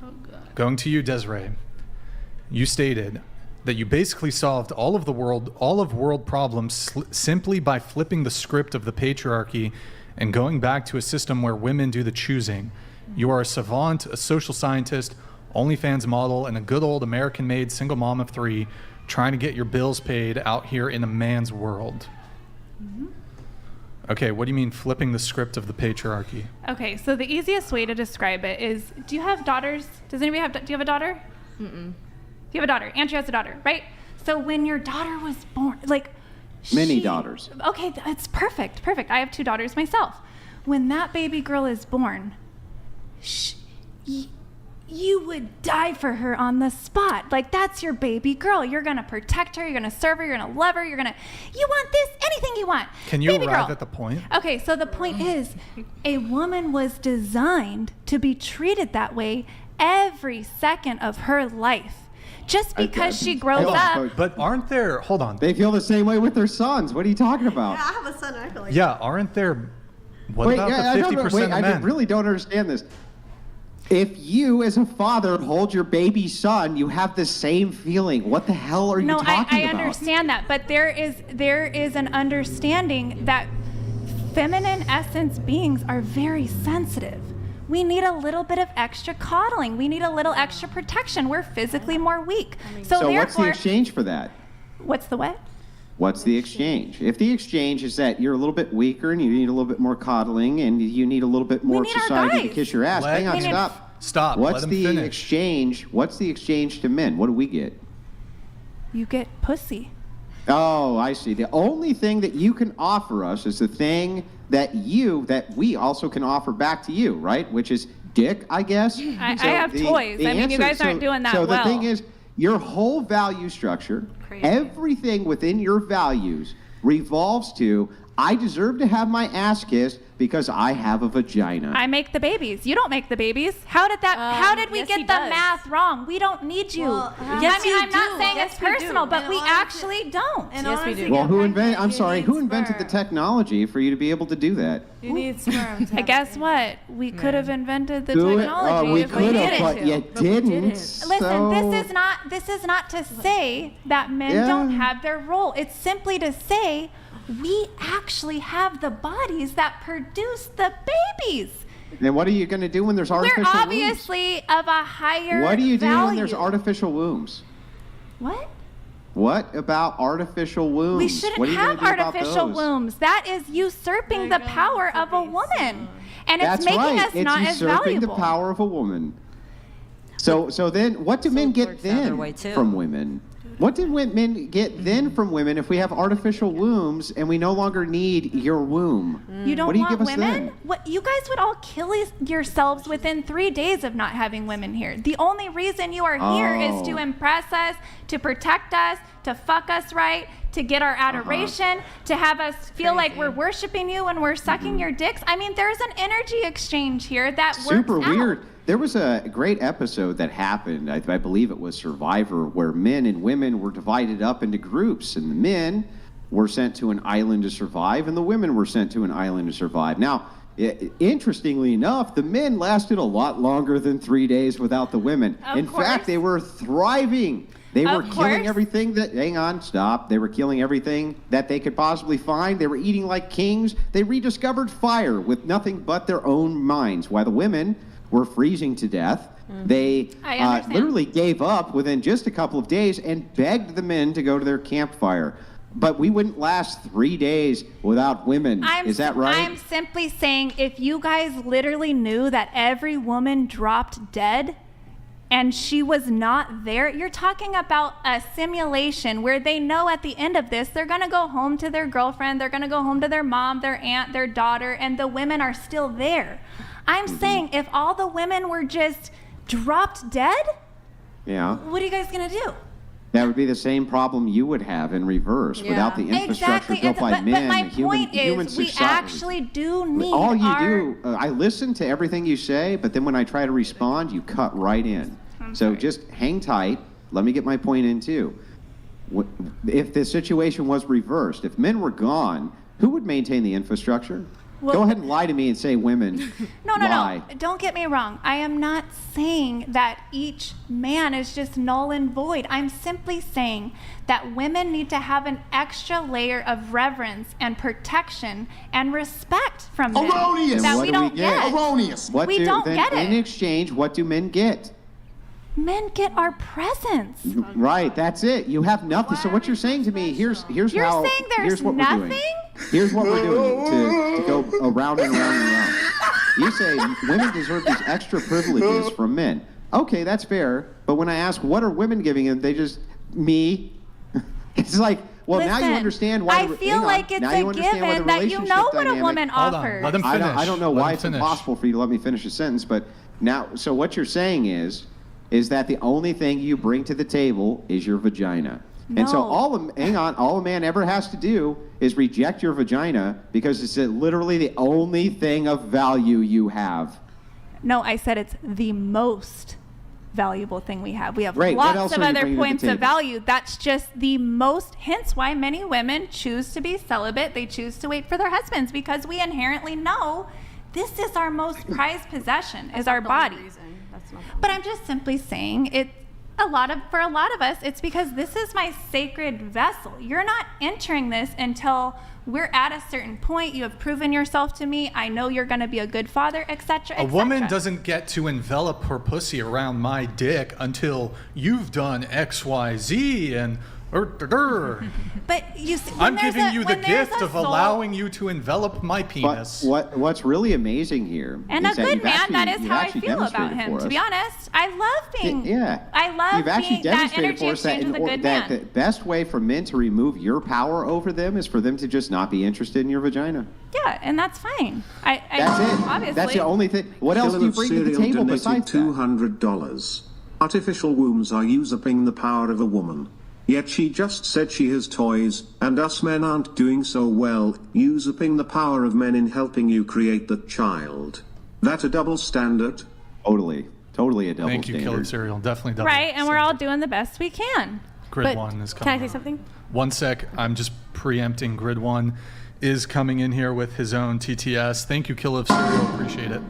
Oh, God. Going to you, Desiree. You stated that you basically solved all of world problems simply by flipping the script of the patriarchy and going back to a system where women do the choosing. You are a savant, a social scientist, OnlyFans model, and a good old American-made single mom of 3 trying to get your bills paid out here in a man's world. Mm-hmm. Okay, what do you mean flipping the script of the patriarchy? Okay, so the easiest way to describe it is, do you have daughters? Do you have a daughter? Mm-mm. You have a daughter. Andrea has a daughter, right? So when your daughter was born, many daughters. Okay, it's perfect. I have 2 daughters myself. When that baby girl is born, you would die for her on the spot. That's your baby girl. You're gonna protect her. You're gonna serve her. You're gonna love her. You want this, anything you want. Can you baby arrive girl. at the point? Okay, so the point is, a woman was designed to be treated that way every second of her life. Just because she grows up. But aren't there, hold on. They feel the same way with their sons. What are you talking about? Yeah, I have a son. I feel like. Yeah, aren't there, what about the 50% of men? I really don't understand this. If you, as a father, hold your baby son, you have the same feeling. What the hell are you talking about? No, I understand that, but there is an understanding that feminine essence beings are very sensitive. We need a little bit of extra coddling. We need a little extra protection. We're physically more weak. So what's the exchange for that? What's the what? What's the exchange? If the exchange is that you're a little bit weaker and you need a little bit more coddling and you need a little bit more society to kiss your ass. Hang on, stop. What's the exchange? What's the exchange to men? What do we get? You get pussy. Oh, I see. The only thing that you can offer us is the thing that we also can offer back to you, right? Which is dick, I guess. I have toys. You guys aren't doing that well. So the thing is, your whole value structure, everything within your values revolves to, I deserve to have my ass kissed because I have a vagina. I make the babies. You don't make the babies. How did we get the math wrong? We don't need you. Well, I'm not saying it's personal, but we actually don't. Yes, we do. Well, who invented the technology for you to be able to do that? You need sperm. Guess what? We could have invented the technology we if we could needed have, but you didn't. Listen, this is not to say that men don't have their role. It's simply to say we actually have the bodies that produce the babies. Then what are you going to do when there's artificial wombs? We're obviously of a higher What do you do value. when there's artificial wombs? What? What about artificial wombs? We shouldn't have artificial wombs. That is usurping the power of a woman. And it's making us not as valuable. It's usurping the power of a woman. So then what do men get then from women? What did men get then from women if we have artificial wombs and we no longer need your womb? You don't what do you want give us women? Then? What, you guys would all kill yourselves within 3 days of not having women here. The only reason you are here is to impress us, to protect us, to fuck us right, to get our adoration, to have us feel like we're worshiping you when we're sucking your dicks. I mean, there's an energy exchange here that works Super weird. out. There was a great episode that happened, I believe it was Survivor, where men and women were divided up into groups, and the men were sent to an island to survive, and the women were sent to an island to survive. Now, interestingly enough, the men lasted a lot longer than 3 days without the women. In fact, they were thriving. They were killing everything that, they were killing everything that they could possibly find. They were eating like kings. They rediscovered fire with nothing but their own minds, while the women were freezing to death. They literally gave up within just a couple of days and begged the men to go to their campfire. But we wouldn't last 3 days without women. Is that right? I'm simply saying, if you guys literally knew that every woman dropped dead and she was not there, you're talking about a simulation where they know at the end of this, they're gonna go home to their girlfriend, they're gonna go home to their mom, their aunt, their daughter, and the women are still there. I'm saying, if all the women were just dropped dead, what are you guys gonna do? That would be the same problem you would have in reverse without the infrastructure built by men. But my point is, we actually do need I listen to everything you say, but then when I try to respond, you cut right in. So just hang tight. Let me get my point in too. If the situation was reversed, if men were gone, who would maintain the infrastructure? Well, Go ahead and lie to me and say women No. lie. Don't get me wrong. I am not saying that each man is just null and void. I'm simply saying that women need to have an extra layer of reverence and protection and respect from men Erroneous. that And what we do don't we get? get. Erroneous. We don't get In it. exchange, what do men get? Men get our presence. Right, that's it. You have nothing. So what you're saying to me, here's You're how. saying there's here's what nothing? We're doing. Here's what we're doing to go around and around and around. You say women deserve these extra privileges from men. Okay, that's fair. But when I ask what are women giving them, they just me. It's like, well, now you Listen, understand why. I feel like it's a given that you know what a woman Hold on, offers. let him finish. I don't know Let why him it's finish. impossible for you to let me finish a sentence, but now, so what you're saying is that the only thing you bring to the table is your vagina. And so No. all a man ever has to do is reject your vagina because it's literally the only thing of value you have. No, I said it's the most valuable thing we have. We have Right, what else lots of are you other bringing to the points of table? value. That's just the most, hence why many women choose to be celibate. They choose to wait for their husbands because we inherently know this is our most prized possession, is our body. But I'm just simply saying for a lot of us, it's because this is my sacred vessel. You're not entering this until we're at a certain point. You have proven yourself to me. I know you're going to be a good father, etc. A woman doesn't get to envelop her pussy around my dick until you've done X, Y, Z, and But you see, I'm giving you the gift of allowing you to envelop my penis. But what's really amazing here And a is that good you've man, actually- that is you've how I actually feel about demonstrated him. for To us. be honest, I love being. Yeah. I love You've actually being that demonstrated energy for us that, exchange with a good that the man. best way for men to remove your power over them is for them to just not be interested in your vagina. Yeah, and that's fine. That's it. Obviously. That's the only thing. What else do you bring to the table besides that? $200. Artificial wombs are usurping the power of a woman. Yet she just said she has toys, and us men aren't doing so well, usurping the power of men in helping you create the child. That a double standard? Totally a double Thank you, standard. Killer Cereal. Definitely double. Right, and we're all doing the best we can. Grid But 1 is Can coming. I say something? One sec. I'm just preempting. Grid 1 is coming in here with his own TTS. Thank you, Killer Cereal. Appreciate it.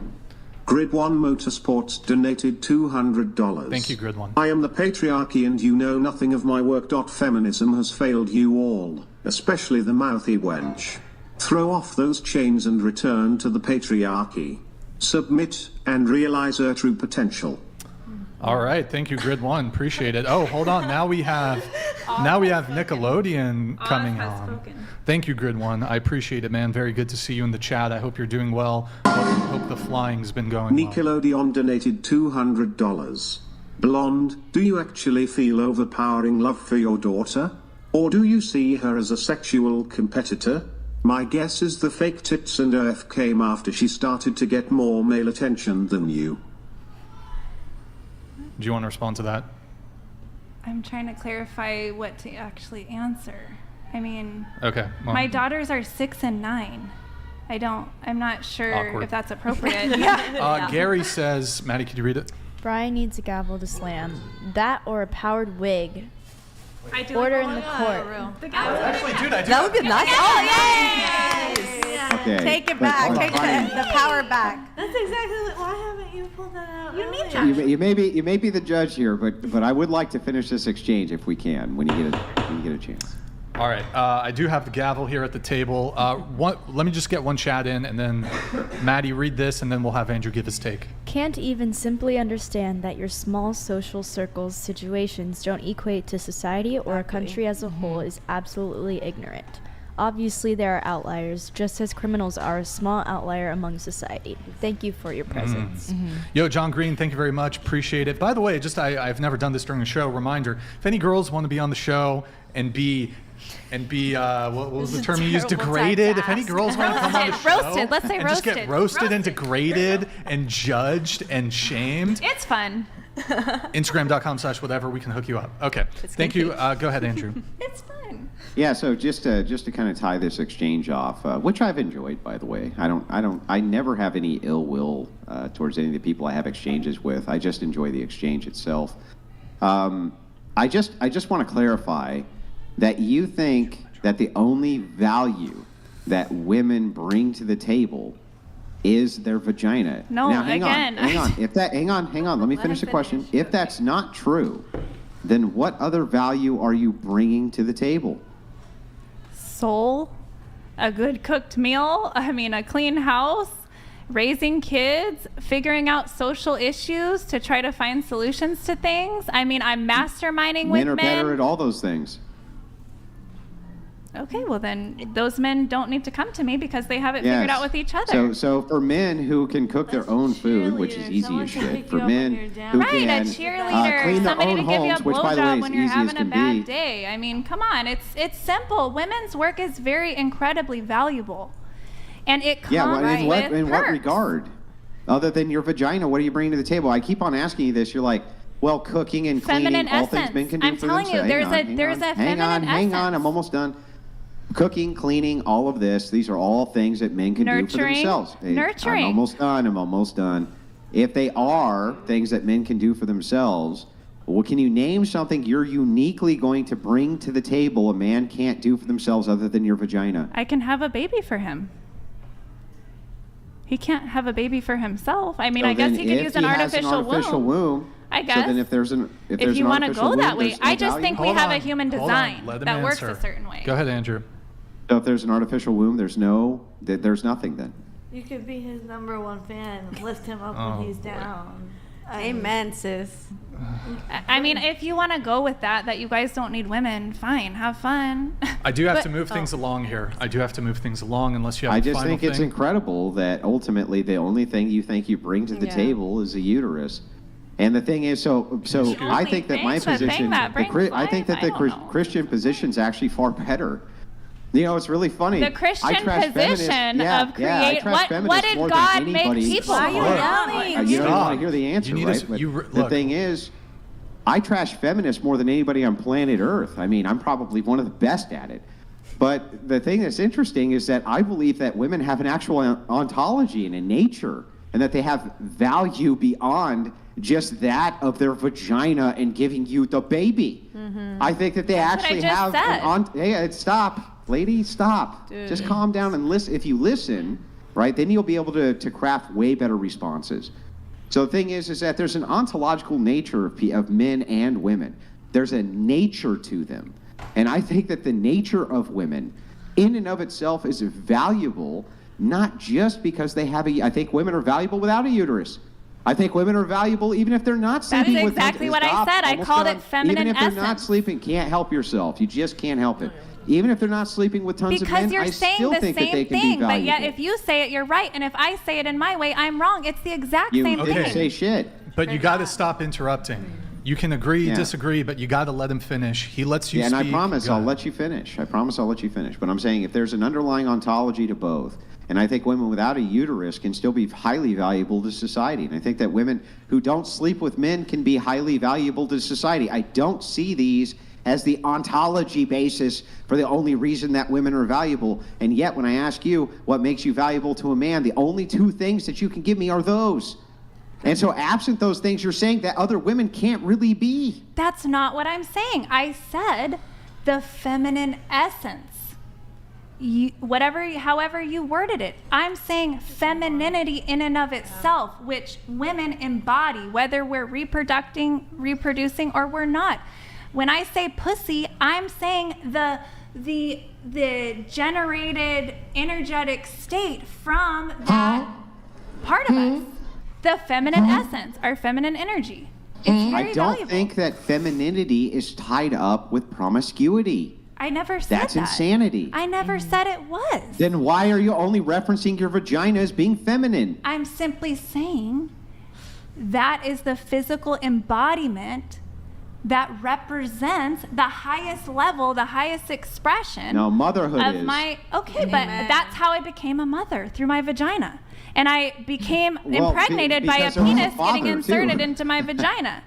Grid 1 Motorsports donated $200. Thank you, Grid 1. I am the patriarchy and you know nothing of my work. Feminism has failed you all, especially the mouthy wench. Throw off those chains and return to the patriarchy. Submit and realize her true potential. All right, thank you, Grid 1. Appreciate it. Oh, hold on. Now we have Nickelodeon coming on. Thank you, Grid 1. I appreciate it, man. Very good to see you in the chat. I hope you're doing well. Hope the flying's been going well. Nickelodeon donated $200. Blonde, do you actually feel overpowering love for your daughter? Or do you see her as a sexual competitor? My guess is the fake tits and AF came after she started to get more male attention than you. Do you want to respond to that? I'm trying to clarify what to actually answer. I mean, Okay. Well, my daughters are 6 and 9. I'm not sure Awkward. if that's appropriate. Yeah. Gary says, Maddie, could you read it? Brian needs a gavel to slam. That or a powered wig. I do Order like in the court. Actually, dude, I do. That would be nice. Okay. Take it but back. hold on, Take Brian. the power back. That's exactly what. Why haven't you pulled that out? You need earlier? You may be the judge here, but I would like to finish this exchange if we can when you get a chance. All right. I do have the gavel here at the table. Let me just get one chat in, and then Maddie read this, and then we'll have Andrew give his take. Can't even simply understand that your small social circles situations don't equate to society or a country as a whole is absolutely ignorant. Obviously, there are outliers, just as criminals are a small outlier among society. Thank you for your presence. Yo, John Green, thank you very much. Appreciate it. By the way, I've never done this during the show. Reminder: if any girls want to be on the show and be what was the term you used? terrible Degraded. time to If any ask. girls want to come on the show, Roasted. Let's say and just get roasted. roasted and degraded and judged and shamed, It's fun. Instagram.com/whatever, we can hook you up. Okay. Thank you. Go ahead, Andrew. It's fun. Yeah, so just to kind of tie this exchange off, which I've enjoyed, by the way. I never have any ill will towards any of the people I have exchanges with. I just enjoy the exchange itself. I just want to clarify that you think that the only value that women bring to the table is their vagina. No, now, hang again. on. Hang on. Let me finish the question. If that's not true, then what other value are you bringing to the table? Soul, a good cooked meal, a clean house, raising kids, figuring out social issues to try to find solutions to things. I'm masterminding with Men are better at all those things. Okay, well then those men don't need to come to me because they have it figured out with each other. So for men who can cook their own food, which is easy as shit, for men who Right, can a cheerleader, clean their somebody own to give you a homes, which by the way blowjob is when you're easy as having a can bad be. day. Come on, it's simple. Women's work is very incredibly valuable, and it comes Yeah, well, with in what perks. regard? Other than your vagina, what are you bringing to the table? I keep on asking you this. You're like, well, cooking and cleaning, Feminine all things essence. men can do I'm for telling you, themselves. there's a Hang feminine on. essence. I'm almost done. Cooking, cleaning, all of this, these are all things that men can do for Nurturing. themselves. Hey, Nurturing. I'm almost done. If they are things that men can do for themselves, well, can you name something you're uniquely going to bring to the table a man can't do for themselves other than your vagina? I can have a baby for him. He can't have a baby for himself. I So guess then he could if use an he has artificial womb. I guess. So then if there's If you want to go that way, I just think we Hold have on, a human hold on. design Let him that works answer. a certain way. Go ahead, Andrew. So if there's an artificial womb, there's nothing then. You could be his number one fan and lift him up Oh, when he's boy. down. Amen, sis. If you want to go with that you guys don't need women, fine, have fun. I do have But- to move things along here. I do have to move things along unless you have I a just final think it's thing. incredible that ultimately the only thing you think you bring to the Yeah. table is a uterus. And the thing is, so I think that my Thanks for saying position, that. Brings I think that life. the I don't know. Christian position is actually far better. You know, it's really funny. The Christian I trash feminists- position yeah, of yeah, I create trash what feminists did more than God make anybody. people Why are you for? yelling? You don't Stop. want to hear the answer, You need right? to- But you- the look. thing is, I trash feminists more than anybody on planet Earth. I'm probably one of the best at it. But the thing that's interesting is that I believe that women have an actual ontology and a nature, and that they have value beyond just that of their vagina and giving you the baby. I think that they That's what I actually just have said. hey, stop. Lady, stop. Just calm down and listen. If you listen, right, then you'll be able to craft way better responses. So the thing is that there's an ontological nature of men and women. There's a nature to them. And I think that the nature of women in and of itself is valuable, not just because they have I think women are valuable without a uterus. I think women are valuable even if they're not sleeping with exactly what I Stop, said. I almost called done. it feminine Even if they're not essence. sleeping, can't help yourself. You just can't help it. Even if they're not sleeping with tons of Because men, you're I saying still the think that they same can be thing, valuable. but yet if you say it, you're right, and if I say it in my way, I'm wrong. It's the exact you same didn't thing. say shit. But you got to stop interrupting. You can agree, Yeah. disagree, but you got to let him finish. He lets you Yeah, and speak. I promise Go I'll ahead. let you finish. I promise I'll let you finish. But I'm saying if there's an underlying ontology to both, and I think women without a uterus can still be highly valuable to society. And I think that women who don't sleep with men can be highly valuable to society. I don't see these as the ontology basis for the only reason that women are valuable. And yet when I ask you what makes you valuable to a man, the only two things that you can give me are those. And so absent those things, you're saying that other women can't really be. That's not what I'm saying. I said the feminine essence. However you worded it. I'm saying femininity in and of itself, which women embody, whether we're reproducing or we're not. When I say pussy, I'm saying the generated energetic state from that part of us. The feminine essence, our feminine energy. It's very I don't valuable. think that femininity is tied up with promiscuity. I never said That's that. insanity. I never said it was. Then why are you only referencing your vagina as being feminine? I'm simply saying that is the physical embodiment that represents the highest level, the highest expression No, motherhood of is. my. Okay, but that's how I became a mother, through my vagina. And I became impregnated by a because there was a penis getting father, inserted too. into my vagina.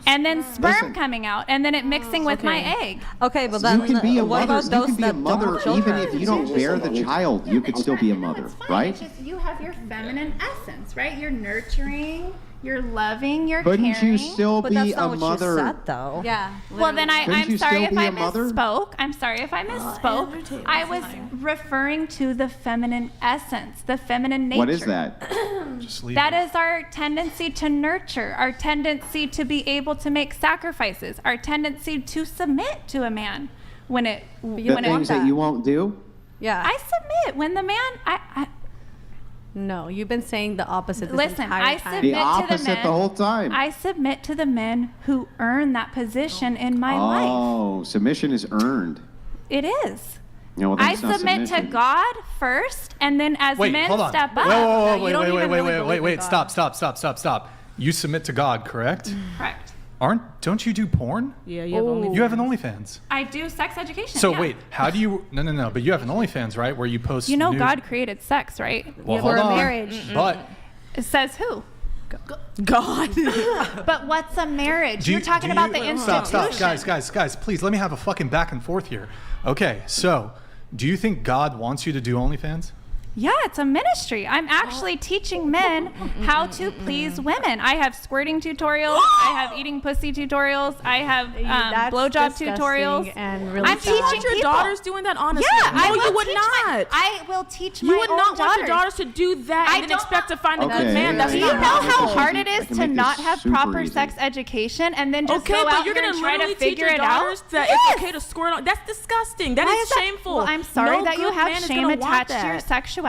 And then sperm Listen. coming out, and then it mixing with my egg. Okay, but then You can be a what mother. about You those can be a that mother don't have even children? if you don't bear the child. You could still be a mother, It's fine. right? It's just you have your feminine essence, right? You're nurturing, You're loving, you're Couldn't caring. you still But be that's a not what mother? you said, though. Yeah. Well, then Couldn't I'm you sorry still if be I a mother? misspoke. I'm sorry if I misspoke. I was referring to the feminine essence, the feminine nature. What is that? Just leave That it. is our tendency to nurture, our tendency to be able to make sacrifices, our tendency to submit to a man when it The when things it, that you won't do? Yeah. I submit when the man No, you've been saying the opposite this Listen, entire I time. submit The to the opposite men. the whole time. I submit to the men who earn that position in my life. Oh, submission is earned. It is. Yeah, well, then I it's not submit to submission. God first, and then as Wait, men hold on. step up. Whoa, you don't even really believe in God. Stop. You submit to God, correct? Correct. Don't you do porn? Yeah, you have OnlyFans. You have an OnlyFans. I do sex education. So yeah. wait, how do you? No. But you have an OnlyFans, right? Where you post. You know nude- God created sex, right? Well, For hold a on. marriage. But It says who? God. But what's a marriage? do you- You're talking do about you- the institution. Stop, guys, please let me have a fucking back and forth here. Okay, so do you think God wants you to do OnlyFans? Yeah, it's a ministry. I'm actually teaching men how to please women. I have squirting tutorials. I have eating pussy tutorials. I have That's blowjob disgusting tutorials. and really I'm sad. teaching Want your people. daughters doing that? Honestly, Yeah, no, I will you would teach not. I will teach my You would own not want your daughters. daughters to do that I and then don't expect to find a Okay, good man. That's Do yeah, you not know yeah. how I hard can it is to make not this have super proper easy. sex education and then just Okay, go but out you're here gonna and try literally to teach figure your it out? daughters that Yes. it's okay to squirt on. That's disgusting. That Why is that- shameful. Well, I'm sorry No that you good have man is shame gonna want attached to your that. sexuality.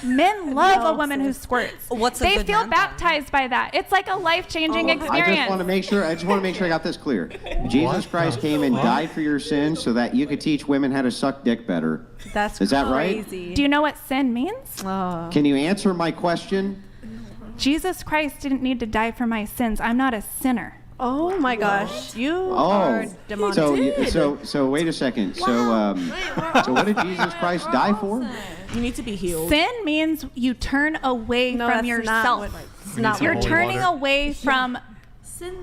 Men love a woman who squirts. What's a they good feel man then? baptized by that. It's like a life-changing I experience. just want to make sure I got this clear. Jesus Christ came and died for your sins so that you could teach women how to suck dick better. That's Is that right? crazy. Do you know what sin means? Can you answer my question? Jesus Christ didn't need to die for my sins. I'm not a sinner. Oh my gosh, you are Oh, demonic. so wait a second. So what did Jesus Christ die for? You need to be healed. Sin means you turn away No, from that's yourself. Not what, it's not You're what holy turning water. away from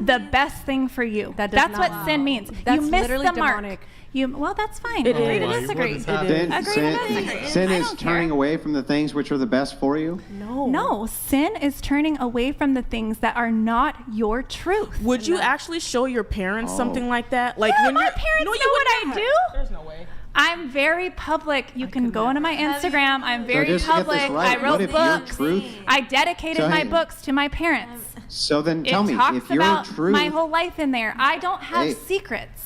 the best thing for you. That does That's not- what sin means. That's you miss literally the mark. demonic. Well, that's fine. It Agree to is. disagree. Sin- Agree to disagree. Sin I is don't turning care. away from the things which are the best for you. No, sin is turning away from the things that are not your truth. Would you actually show your parents Oh. something like that? Like Yeah, when my you're, parents no, know you would what I not. do. There's no way. I'm very public. You can go into my Instagram. I'm very just get this public. right. I wrote What if your books. truth- I dedicated So, my hey. books to my parents. So then It tell me, talks if your about truth, my whole life in there. I don't have Hey. secrets.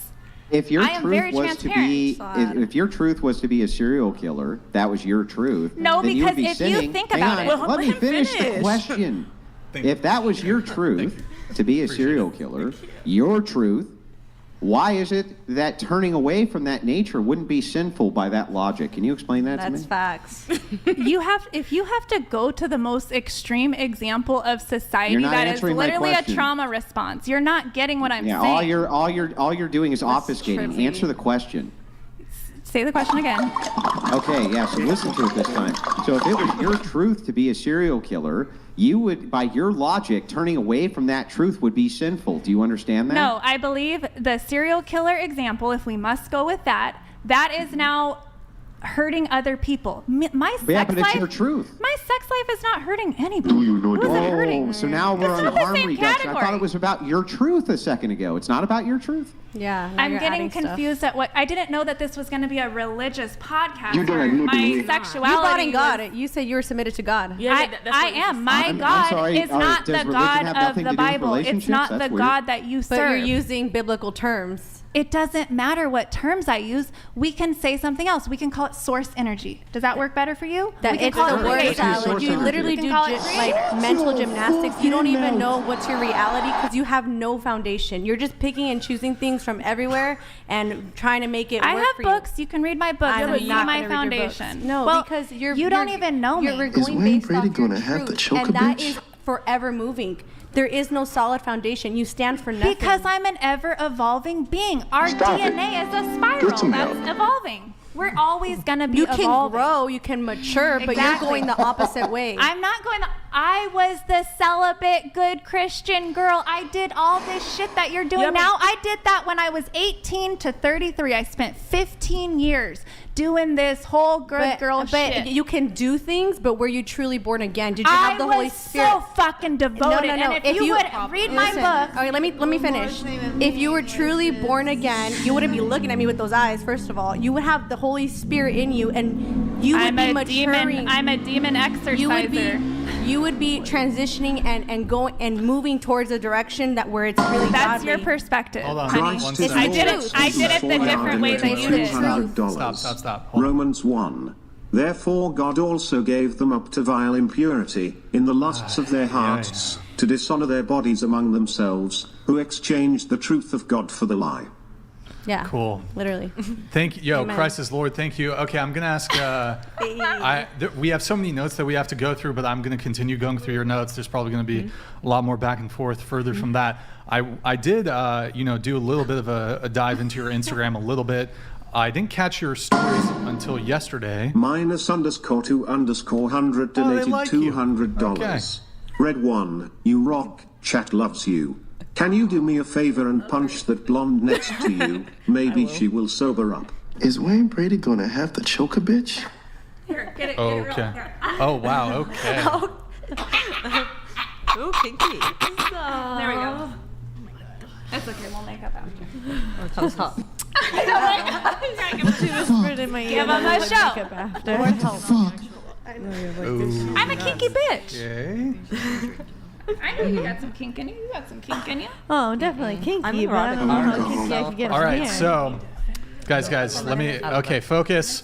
if your I am very truth was to be, transparent. if your truth was to be a serial killer, that was your truth. No, then you would because be if you sinning. think Hang about on, it- Well, let me let him finish the finish. question. Thank you. If that was your truth to be a serial killer, your truth, why is it that turning away from that nature wouldn't be sinful by that logic? Can you explain that to me? That's facts. If you have to go to the most extreme example of society You're not that is answering my literally a question. trauma response, you're not getting what I'm Yeah, saying. all you're doing is obfuscating. trippy. Answer the question. Say the question again. Okay, yeah, so listen to it this time. So if it was your truth to be a serial killer, you would, by your logic, turning away from that truth would be sinful. Do you understand that? No, I believe the serial killer example, if we must go with that, that is now hurting other people. My sex Yeah, but it's life, your truth. my sex life is not hurting anybody. Who is it hurting? Oh, so now we're It's on not the harm same reduction. I thought category. it was about your truth a second ago. It's not about your truth? Yeah. now I'm you're getting adding stuff. confused at what I didn't know that this was going to be a religious podcast. You don't where admit to my me. sexuality. You believe in God. was- You said you were submitted to God. Yeah, I what you am. just My said. I'm God sorry, is not does the religion God have of nothing the to do with Bible. It's relationships? not That's the weird. God that you But you're serve. using biblical terms. It doesn't matter what terms I use. We can say something else. We can call it source energy. Does that work better for you? That we can it's call the it word creation. Source salad. You energy. literally We can do call it like mental gymnastics. You don't even know what's your reality because you have no foundation. You're just picking and choosing things from everywhere and trying to make it I work have for books. You can read my books. I'm and see not my gonna read your books. foundation. No, Well, because you don't even know me. You're Is going Wayne based Brady off your gonna have the truth, choke and a that bitch? is forever moving. There is no solid foundation. You stand for nothing. Because I'm an ever-evolving being. Our Stop it. DNA is a spiral Get some that's help. evolving. We're always going to be you can evolving. grow, you can mature, but you're Exactly. going the opposite way. I'm not going. I was the celibate, good Christian girl. I did all this shit that you're doing Yeah, but- now. I did that when I was 18 to 33. I spent 15 years doing this whole good girl shit. But you can do things, but were you truly born again? Did you have the Holy Spirit? I was so fucking devoted. No. And if you would read my book. Okay, let me finish. If you were truly born again, you wouldn't be looking at me with those eyes. First of all, you would have the Holy Spirit in you, and you would be maturing. I'm a demon exerciser. You would be transitioning and going and moving towards a direction that where it's really That's godly. your perspective. Hold on. honey. Christ One is second. I did it the different way that you did. Stop. Hold on. Romans 1. Therefore God also gave them up to vile impurity, in the lusts of their hearts, to dishonor their bodies among themselves, who exchanged the truth of God for the lie. Yeah. Cool. Literally. Thank you. Yo, Amen. Christ is Lord. Thank you. Okay, I'm going to ask, we have so many notes that we have to go through, but I'm going to continue going through your notes. There's probably going to be a lot more back and forth further from that. I did, do a little bit of a dive into your Instagram a little bit. I didn't catch your stories until yesterday. -_2_100 donated like you. $200. Red 1, you rock, chat loves you. Can you do me a favor and punch that blonde next to you? Maybe she will sober up. Is Wayne Brady gonna have to choke a bitch? Here, get it. Okay. Oh, wow. Okay. Ooh, kinky. There we go. It's okay. We'll make up after. She whispered in my ear. Give him a show. I'm a kinky bitch. Okay. I know you got some kink in you. You got some kink in you. Oh, definitely kinky, I'm but I don't know how erotic. kinky I can get All from right, here. so, guys, let me, okay, focus.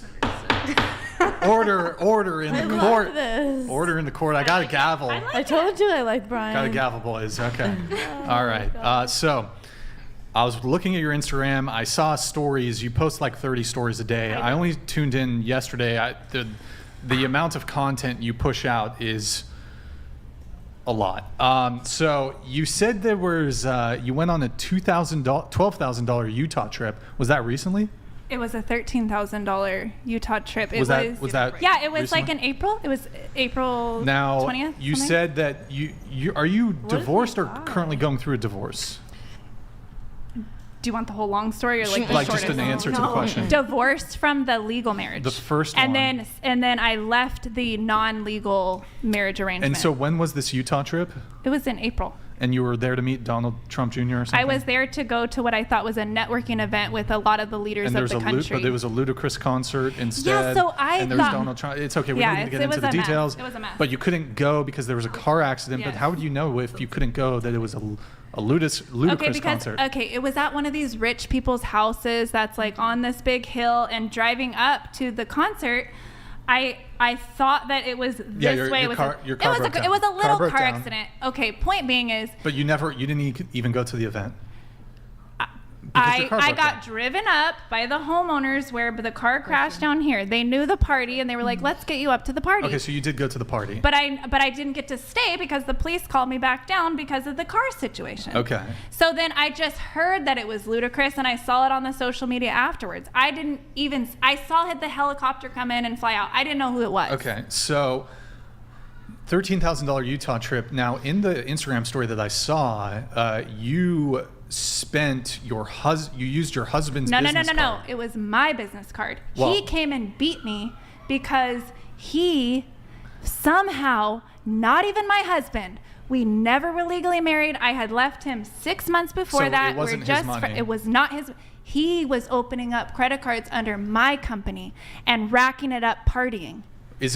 Order in the court. This. Order in the court. I got a gavel. I told you I like Brian. Got a gavel, boys. Okay. All right. So I was looking at your Instagram. I saw stories. You post like 30 stories a day. I only tuned in yesterday. The amount of content you push out is a lot. So you said there was, you went on a $12,000 Utah trip. Was that recently? It was a $13,000 Utah trip. Was that Yeah, it was like recently? in April. It was April Now, 20th. you something? said that are you divorced or currently going through a divorce? Do you want the whole long story or like the Like shortest? just an answer to the question. Divorced from the legal marriage. The first and one. then I left the non-legal marriage arrangement. And so when was this Utah trip? It was in April. And you were there to meet Donald Trump Jr. or something? I was there to go to what I thought was a networking event with a lot of the leaders And of the country. but there was a ludicrous concert instead. so I and there was thought- Donald Trump. It's okay. We Yeah, don't need to get it into was the a mess. details. It was a mess. But you couldn't go because there was a car accident. But Yes. how would you know if you couldn't go that it was a ludicrous concert? It was at one of these rich people's houses that's like on this big hill, and driving up to the concert, I thought that it was this your way. car it broke was down. it was a Car little broke car down. accident. Okay, point being is But you didn't even go to the event. Because your car I broke got down. driven up by the homeowners where the car crashed down here. They knew the party and they were like, "Let's get you up to the party." Okay, so you did go to the party. But I didn't get to stay because the police called me back down because of the car situation. Okay. So then I just heard that it was ludicrous, and I saw it on the social media afterwards. I saw the helicopter come in and fly out. I didn't know who it was. Okay, so $13,000 Utah trip. Now, in the Instagram story that I saw, you spent you used your husband's business No. card. It was my business card. Well- He came and beat me because he somehow, not even my husband, we never were legally married. I had left him 6 months before So that. it wasn't We're his just money. it was not his. He was opening up credit cards under my company and racking it up partying.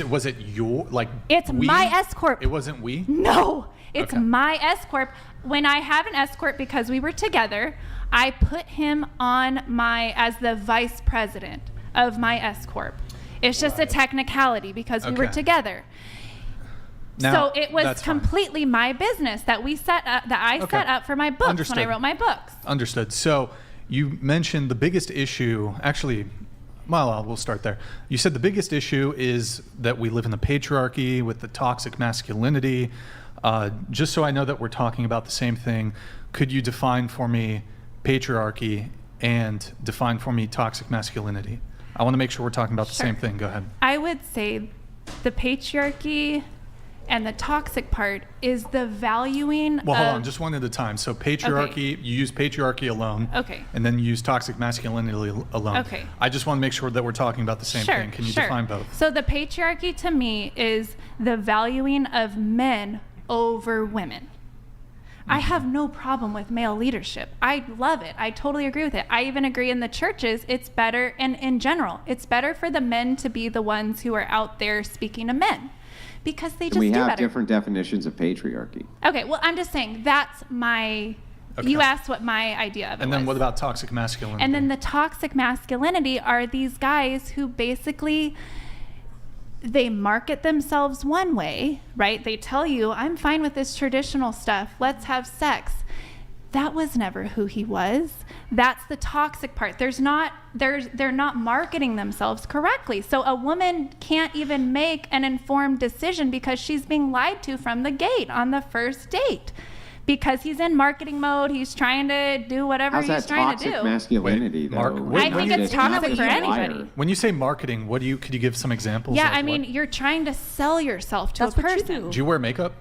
Was it your, like, It's we? my S corp. It wasn't we? No, it's Okay. my S corp. When I have an S corp because we were together, I put him on as the vice president of my S corp. It's just a technicality because we were Okay. together. Now, So it was that's fine. completely my business that I Okay. set up for my books Understood. when I wrote my books. Understood. So you mentioned the biggest issue, actually, well, we'll start there. You said the biggest issue is that we live in the patriarchy with the toxic masculinity. Just so I know that we're talking about the same thing, could you define for me patriarchy and define for me toxic masculinity? I want to make sure we're talking about the same thing. Go ahead. I would say the patriarchy And the toxic part is the valuing Well, hold on, just one at a time. So patriarchy, you use patriarchy alone. Okay. And then you use toxic masculinity alone. Okay. I just want to make sure that we're talking about the same thing. Can you define both? So the patriarchy to me is the valuing of men over women. I have no problem with male leadership. I love it. I totally agree with it. I even agree in the churches, it's better, and in general, it's better for the men to be the ones who are out there speaking to men. Because they just do better. We have different definitions of patriarchy. Okay, well, I'm just saying that's my. Okay. You asked what my idea of it was. And then what about toxic masculinity? And then the toxic masculinity are these guys who basically they market themselves one way, right? They tell you, I'm fine with this traditional stuff. Let's have sex. That was never who he was. That's the toxic part. They're not marketing themselves correctly. So a woman can't even make an informed decision because she's being lied to from the gate on the first date. Because he's in marketing mode, he's trying to do whatever he's trying to do. How's that toxic masculinity, though? I think it's toxic for anybody. When you say marketing, could you give some examples? Yeah, I mean, you're trying to sell yourself to a person. Do you wear makeup?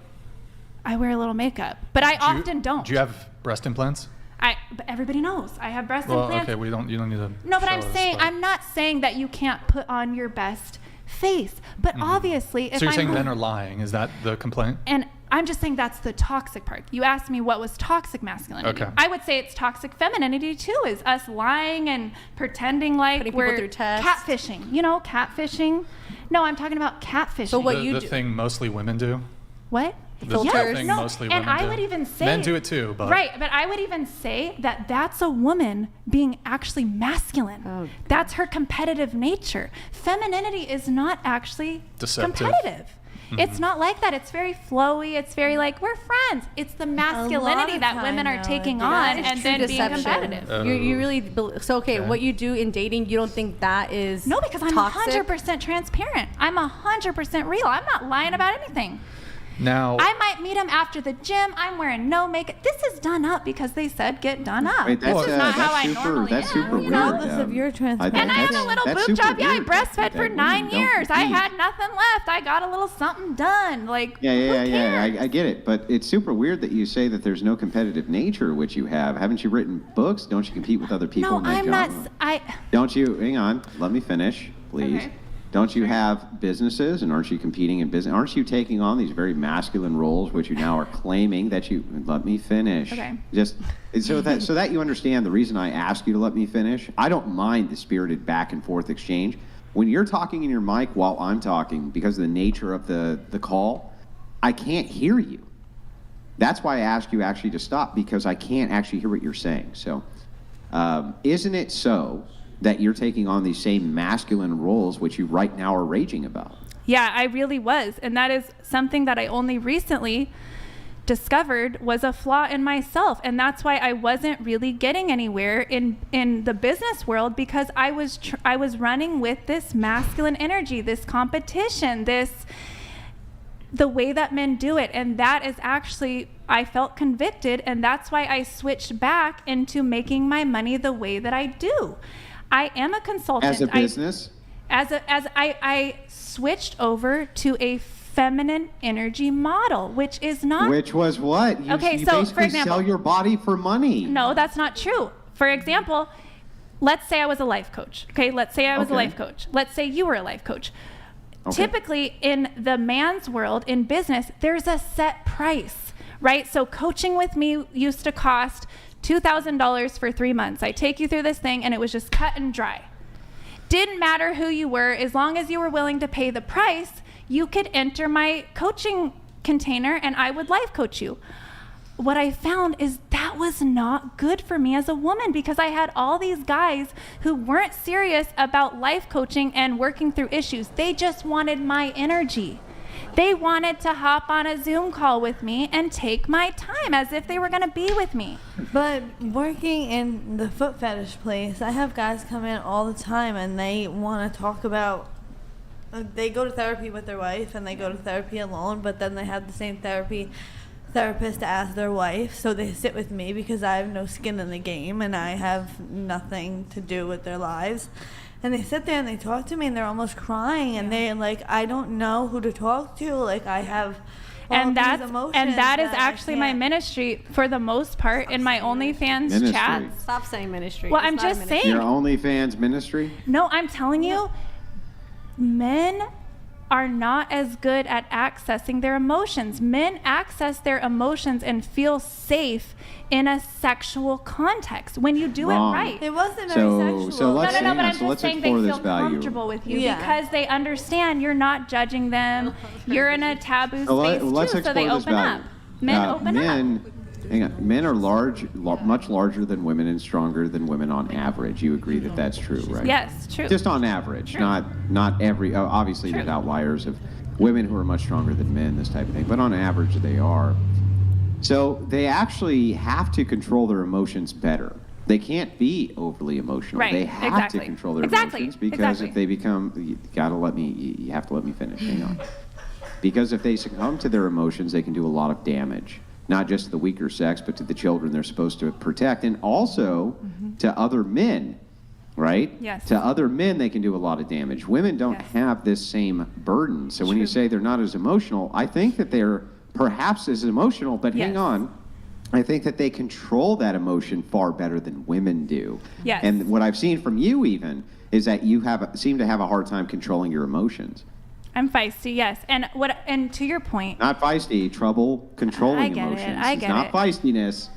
I wear a little makeup, but I often don't. Do you have breast implants? But everybody knows I have breast implants. Okay, you don't need to. No, but I'm not saying that you can't put on your best face. But obviously, if so you're saying men are lying? Is that the complaint? And I'm just saying that's the toxic part. You asked me what was toxic masculinity. Okay. I would say it's toxic femininity too, is us lying and pretending like Putting we're people through tests. catfishing. You know, catfishing. No, I'm talking about catfishing. So what the thing mostly women do? What? The thing mostly women and I do. would even say men do it too, but but I would even say that that's a woman being actually masculine. Oh. That's her competitive nature. Femininity is not actually Deceptive. competitive. It's not like that. It's very flowy. It's very like, we're friends. It's the masculinity that women are taking on and then being competitive. You really so what you do in dating, you don't think that is No, because I'm toxic? 100% transparent. I'm 100% real. I'm not lying about anything. Now I might meet him after the gym. I'm wearing no makeup. This is done up because they said get done up. Wait, this is not how I normally That's super weird. Regardless of your transparency. And I had a little boob job. Yeah, I breastfed for 9 years. I had nothing left. I got a little something done. Like, Yeah. I get it, but it's super weird that you say that there's no competitive nature, which you have. Haven't you written books? Don't you compete with other people? No, in that I'm not. genre? Don't you? Hang on. Let me finish, please. Okay. Don't you have businesses, and aren't you competing in business? Aren't you taking on these very masculine roles, which you now are claiming that you? Let me finish. Okay. Just so that you understand the reason I ask you to let me finish. I don't mind the spirited back and forth exchange. When you're talking in your mic while I'm talking, because of the nature of the call, I can't hear you. That's why I asked you actually to stop, because I can't actually hear what you're saying. So, isn't it so that you're taking on these same masculine roles, which you right now are raging about? Yeah, I really was. And that is something that I only recently discovered was a flaw in myself. And that's why I wasn't really getting anywhere in the business world, because I was running with this masculine energy, this competition, the way that men do it. And that is actually, I felt convicted. And that's why I switched back into making my money the way that I do. I am a consultant. As a business? I switched over to a feminine energy model, which is not. Which was what? You So for example, sell your body for money. No, that's not true. For example, let's say I was a life coach. Okay, let's say I was a life coach. Let's say you were a life coach. Okay. Typically, in the man's world, in business, there's a set price, right? So coaching with me used to cost $2,000 for 3 months. I take you through this thing, and it was just cut and dry. Didn't matter who you were, as long as you were willing to pay the price, you could enter my coaching container and I would life coach you. What I found is that was not good for me as a woman, because I had all these guys who weren't serious about life coaching and working through issues. They just wanted my energy. They wanted to hop on a Zoom call with me and take my time as if they were going to be with me. But working in the foot fetish place, I have guys come in all the time and they want to talk about, they go to therapy with their wife and they go to therapy alone, but then they have the same therapist as their wife, so they sit with me because I have no skin in the game and I have nothing to do with their lives. and they sit there and they talk to me and they're almost crying and they're like, I don't know who to talk to. Like I have and that is I actually my can't- ministry for the most part in my OnlyFans Ministry. chats. Stop saying ministry. Well, It's I'm not a just ministry. saying. Your OnlyFans ministry? No, I'm telling you, men are not as good at accessing their emotions. Men access their emotions and feel safe in a sexual context when you do Wrong. it right. It wasn't very So sexual. let's No, but I'm so just let's saying they explore feel this value. comfortable with you Yeah. because they understand you're not judging them. You're in a taboo So space let's too, explore so they this open value. up. Men open up. Hang on. Men are much larger than women and stronger than women on average. You agree that that's true, right? Yes, true. Just on average, True. not every. Obviously, True. there's outliers of women who are much stronger than men, this type of thing. But on average, they are. So they actually have to control their emotions better. They can't be overly emotional. Right, They have exactly. to control their Exactly, emotions because exactly. if they become, you have to let me finish. Hang on. Because if they succumb to their emotions, they can do a lot of damage. Not just to the weaker sex, but to the children they're supposed to protect, and also to other men, right? Yes. To other men, they can do a lot of damage. Women don't Yes. have this same burden. So when you True. say they're not as emotional, I think that they're perhaps as emotional, but hang Yes. on. I think that they control that emotion far better than women do. Yes. And what I've seen from you even is that you seem to have a hard time controlling your emotions. I'm feisty, yes. And to your point, Not feisty, trouble controlling I get it, emotions. I It's get not it. feistiness.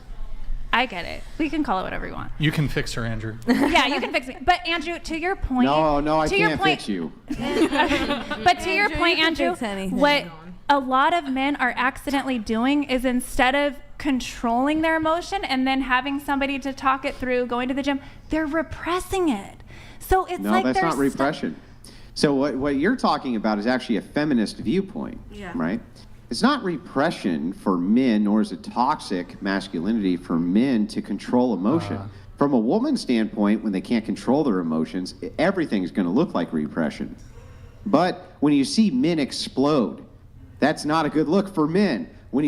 I get it. We can call it whatever we want. You can fix her, Andrew. Yeah, you can fix me. But Andrew, to your point. No, I to your can't point, fix you. But to your Andrew, point, you can Andrew, fix anything. what a lot of men are accidentally doing is instead of controlling their emotion and then having somebody to talk it through, going to the gym, they're repressing it. So it's No, like that's they're not repression. So what you're talking about is actually a feminist viewpoint, right? It's not repression for men, nor is it toxic masculinity for men to control emotion. From a woman's standpoint, when they can't control their emotions, everything's going to look like repression. But when you see men explode, that's not a good look for men. When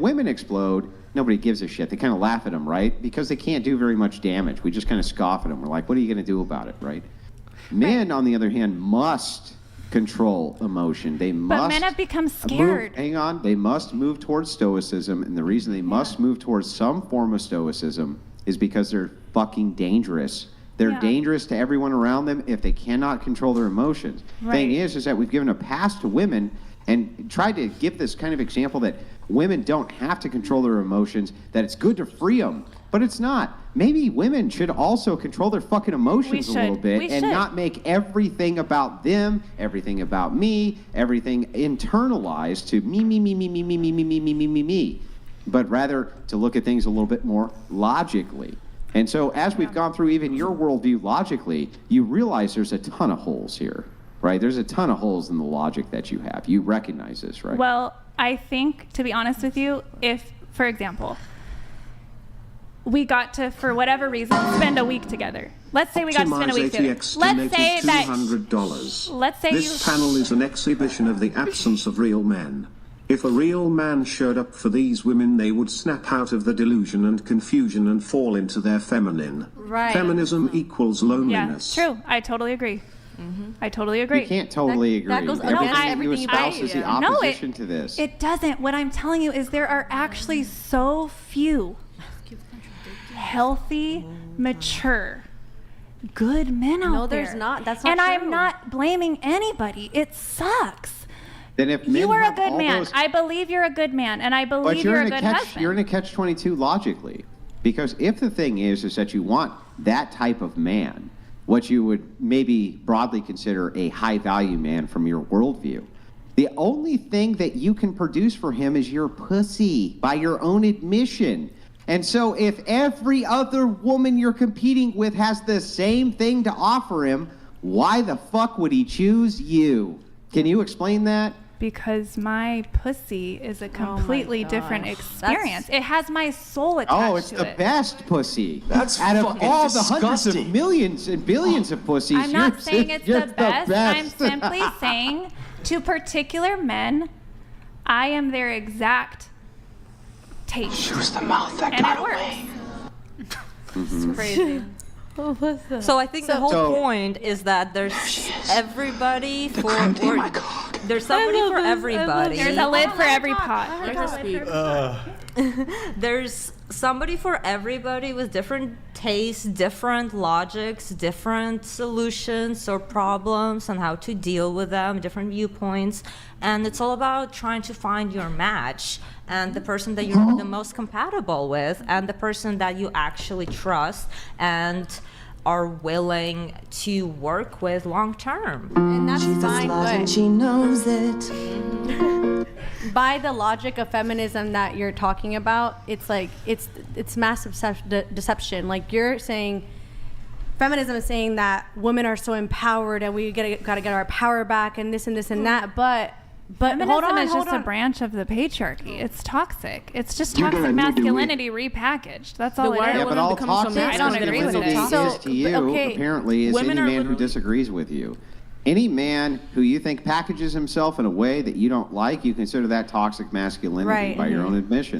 women explode, nobody gives a shit. They kind of laugh at them, right? Because they can't do very much damage. We just kind of scoff at them. We're like, what are you going to do about it, right? Men, on the other hand, must control emotion. They must. But men have become scared. Hang on. They must move towards stoicism, and the reason they must move towards some form of stoicism is because they're fucking dangerous. They're Yeah. dangerous to everyone around them if they cannot control their emotions. Right. Thing is that we've given a pass to women and tried to give this kind of example that women don't have to control their emotions, that it's good to free them, but it's not. Maybe women should also control their fucking emotions a little bit We and should. not make everything about them, everything about me, everything internalized to me, but rather to look at things a little bit more logically. And so as we've gone through even your worldview logically, you realize there's a ton of holes here, right? There's a ton of holes in the logic that you have. You recognize this, right? Well, I think, to be honest with you, if, for example, we got to, for whatever reason, spend a week together. Let's say we got to spend a week together. Let's say that. $200. Let's say This panel is an exhibition of the absence of real men. If a real man showed up for these women, they would snap out of the delusion and confusion and fall into their feminine. Right. Feminism equals Yeah, loneliness. true. I totally agree. I totally agree. You can't totally agree. that goes Everything against you everything you espouse believe. is the No, opposition to this. It doesn't. What I'm telling you is there are actually so few healthy, mature, good men out No, there. there's not. That's not And I'm true. not blaming anybody. It sucks. Then if men You are a have good all man. those- I believe you're a good man, and I But believe you're you're a in a good catch. husband. You're in a catch-22 logically, because if the thing is that you want that type of man, what you would maybe broadly consider a high-value man from your worldview, the only thing that you can produce for him is your pussy, by your own admission. And so, if every other woman you're competing with has the same thing to offer him, why the fuck would he choose you? Can you explain that? Because my pussy is a completely different experience. It has my soul attached Oh, it's to the it. best pussy. That's out of fucking all the hundreds of disgusting. millions and billions of pussies. I'm not yours saying is it's just the best. I'm best. simply saying to particular men, I am their exact taste. Choose the mouth that And got it works. away. It's crazy. So I think the whole So- point is that there's everybody for, or there's somebody for everybody. There's a lid for every pot. There's somebody for everybody with different tastes, different logics, different solutions or problems and how to deal with them, different viewpoints. And it's all about trying to find your match and the person that you're the most compatible with and the person that you actually trust and are willing to work with long term. And that's fine, but She knows it. by the logic of feminism that you're talking about, it's like it's massive deception. Like you're saying, feminism is saying that women are so empowered and we gotta get our power back and this and this and that. But Feminism is just a branch of the patriarchy. It's toxic. It's just toxic masculinity repackaged. That's all it is. Yeah, but all toxic I don't agree with it. is to you, apparently, is any man who disagrees with you. Any man who you think packages himself in a way that you don't like, you consider that toxic masculinity by your own admission.